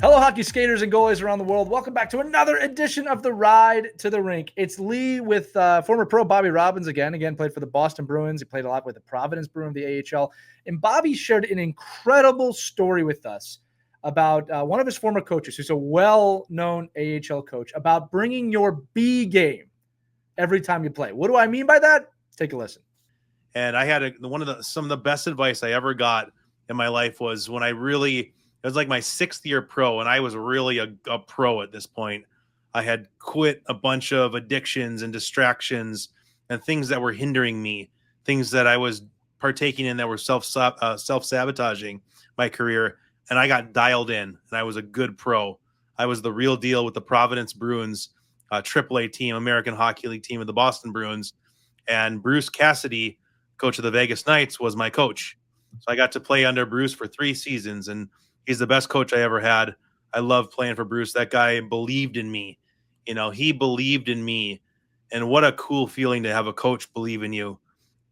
Hello, hockey skaters and goalies around the world. Welcome back to another edition of the Ride to the Rink. It's Lee with former pro Bobby Robbins again. Played for the Boston Bruins. He played a lot with the Providence Bruins, the AHL. And Bobby shared an incredible story with us about one of his former coaches, who's a well-known AHL coach, about bringing your B game every time you play. What do I mean by that? Take a listen. And I had some of the best advice I ever got in my life was when it was like my 6th year pro, and I was really a pro at this point. I had quit a bunch of addictions and distractions and things that were hindering me, things that I was partaking in that were self-sabotaging my career. And I got dialed in, and I was a good pro. I was the real deal with the Providence Bruins, AAA team, American Hockey League team of the Boston Bruins. And Bruce Cassidy, coach of the Vegas Knights, was my coach. So I got to play under Bruce for 3 seasons, and he's the best coach I ever had. I love playing for Bruce. That guy believed in me. He believed in me. And what a cool feeling to have a coach believe in you.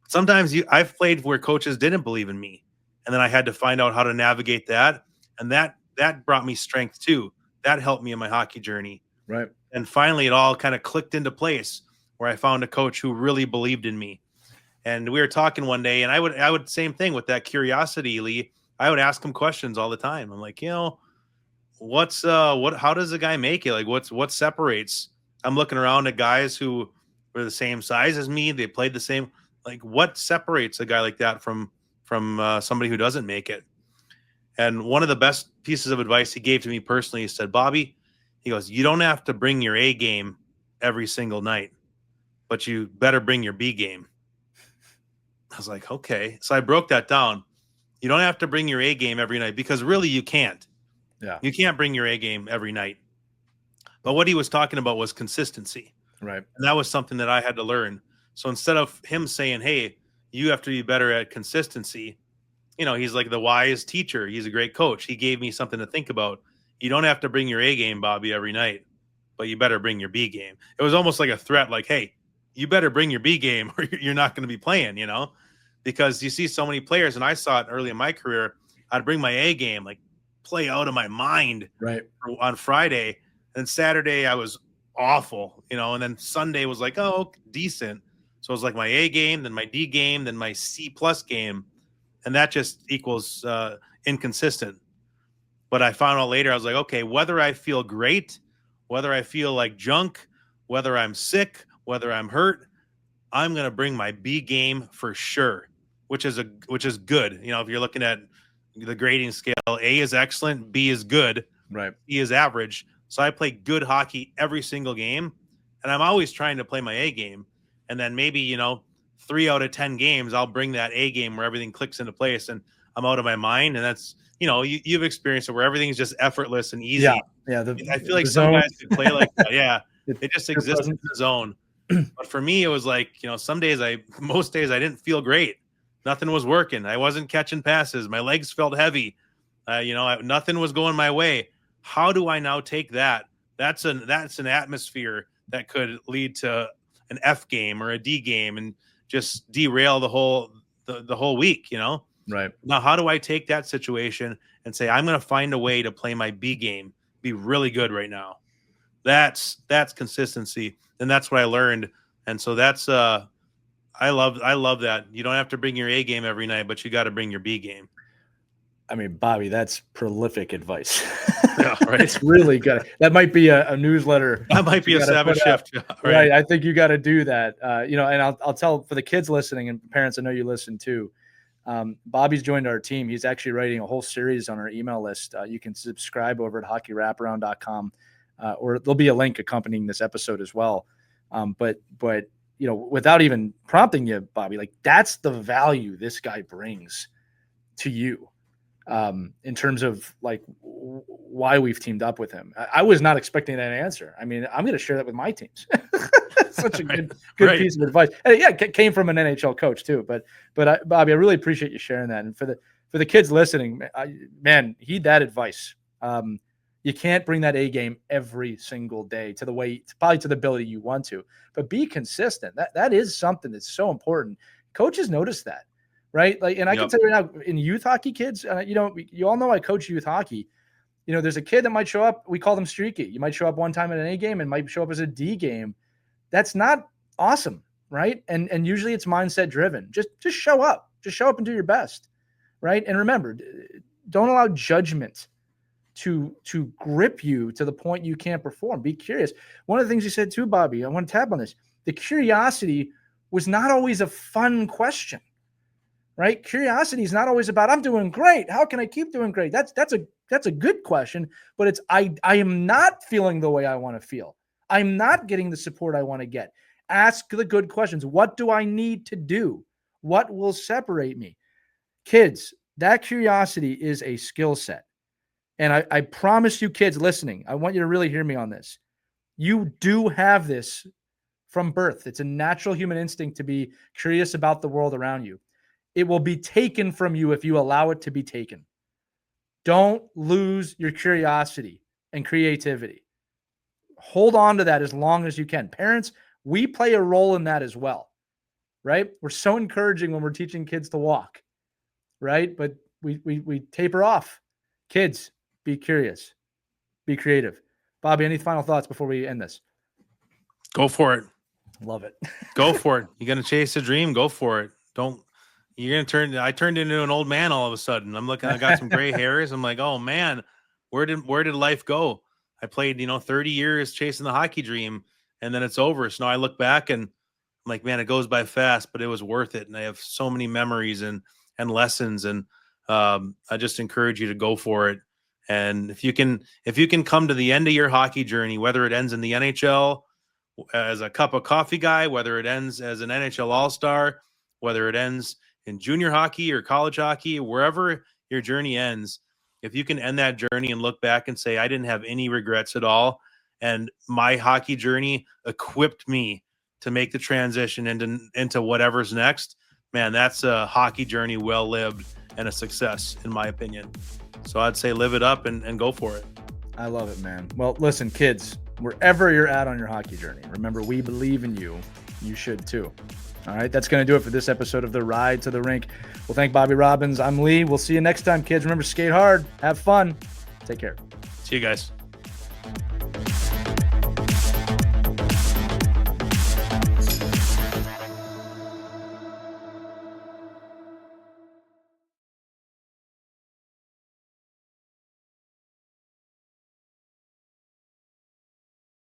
Sometimes I've played where coaches didn't believe in me. And then I had to find out how to navigate that. And that brought me strength too. That helped me in my hockey journey. Right. And finally, it all kind of clicked into place where I found a coach who really believed in me. And we were talking one day, and I would same thing with that curiosity, Lee. I would ask him questions all the time. I'm like, how does a guy make it? Like, what separates? I'm looking around at guys who were the same size as me. They played the same. Like, what separates a guy like that from somebody who doesn't make it? And one of the best pieces of advice he gave to me personally, he said, Bobby, he goes, you don't have to bring your A game every single night, but you better bring your B game. I was like, okay. So I broke that down. You don't have to bring your A game every night, because really you can't. Yeah. You can't bring your A game every night. But what he was talking about was consistency. Right. And that was something that I had to learn. So instead of him saying, hey, you have to be better at consistency, he's like the wise teacher. He's a great coach. He gave me something to think about. You don't have to bring your A game, Bobby, every night, but you better bring your B game. It was almost like a threat, like, hey, you better bring your B game or you're not going to be playing, because you see so many players, and I saw it early in my career. I'd bring my A game, like play out of my mind right on Friday, and Saturday I was awful, and then Sunday was like, oh, decent. So it was like my A game, then my D game, then my C+ game, and that just equals inconsistent. But I found out later, I was like, okay, whether I feel great, whether I feel like junk, whether I'm sick, whether I'm hurt, I'm going to bring my B game for sure, which is good. If you're looking at the grading scale, A is excellent, B is good, right, C is average. So I play good hockey every single game, and I'm always trying to play my A game. And then maybe, 3 out of 10 games, I'll bring that A game where everything clicks into place and I'm out of my mind. And that's, you've experienced it where everything's just effortless and easy. Yeah. I feel like some guys could play like that. Yeah. They just exist in the zone. But for me, it was like, most days I didn't feel great. Nothing was working. I wasn't catching passes. My legs felt heavy. Nothing was going my way. How do I now take that? That's an atmosphere that could lead to an F game or a D game and just derail the whole week, Right. Now, how do I take that situation and say, I'm going to find a way to play my B game, be really good right now? That's consistency. And that's what I learned. And so that's, I love that. You don't have to bring your A game every night, but you got to bring your B game. I mean, Bobby, that's prolific advice. Yeah, right. It's really good. That might be a newsletter. That might be a Sabbath shift. Right. I think you got to do that. And I'll tell for the kids listening and parents, I know you listen too. Bobby's joined our team. He's actually writing a whole series on our email list. You can subscribe over at hockeywraparound.com, or there'll be a link accompanying this episode as well. But without even prompting you, Bobby, like that's the value this guy brings to you. In terms of like why we've teamed up with him. I was not expecting that answer. I mean, I'm going to share that with my teams. Such a good piece of advice. And yeah, it came from an NHL coach too, but Bobby, I really appreciate you sharing that. And for the kids listening, man, heed that advice. You can't bring that A game every single day probably to the ability you want to, but be consistent. That is something that's so important. Coaches notice that. Right. Like, and I can tell you right now in youth hockey, kids, you all know I coach youth hockey. there's a kid that might show up. We call them streaky. You might show up one time at an A game and might show up as a D game. That's not awesome, right? And usually it's mindset driven. Just show up. Just show up and do your best, right? And remember, don't allow judgment to grip you to the point you can't perform. Be curious. One of the things you said too, Bobby, I want to tap on this. The curiosity was not always a fun question, right? Curiosity is not always about, I'm doing great. How can I keep doing great? That's a good question, but it's, I am not feeling the way I want to feel. I'm not getting the support I want to get. Ask the good questions. What do I need to do? What will separate me? Kids, that curiosity is a skill set. And I promise you, kids listening, I want you to really hear me on this. You do have this from birth. It's a natural human instinct to be curious about the world around you. It will be taken from you if you allow it to be taken. Don't lose your curiosity and creativity. Hold on to that as long as you can. Parents, we play a role in that as well, right? We're so encouraging when we're teaching kids to walk, right? But we taper off. Kids, be curious, be creative. Bobby, any final thoughts before we end this? Go for it. Love it. Go for it. You're going to chase a dream. Go for it. I turned into an old man all of a sudden. I got some gray hairs. I'm like, oh man, where did life go? I played, 30 years chasing the hockey dream, and then it's over. So now I look back and I'm like, man, it goes by fast, but it was worth it. And I have so many memories and lessons. And I just encourage you to go for it. And if you can come to the end of your hockey journey, whether it ends in the NHL as a cup of coffee guy, whether it ends as an NHL All-Star, whether it ends in junior hockey or college hockey, wherever your journey ends, if you can end that journey and look back and say, I didn't have any regrets at all, and my hockey journey equipped me to make the transition into whatever's next, man, that's a hockey journey well lived and a success, in my opinion. So I'd say live it up and go for it. I love it, man. Well, listen, kids, wherever you're at on your hockey journey, remember, we believe in you. You should too. All right, that's going to do it for this episode of The Ride to the Rink. Well, thank Bobby Robbins. I'm Lee. We'll see you next time, kids. Remember, skate hard, have fun, take care. See you guys.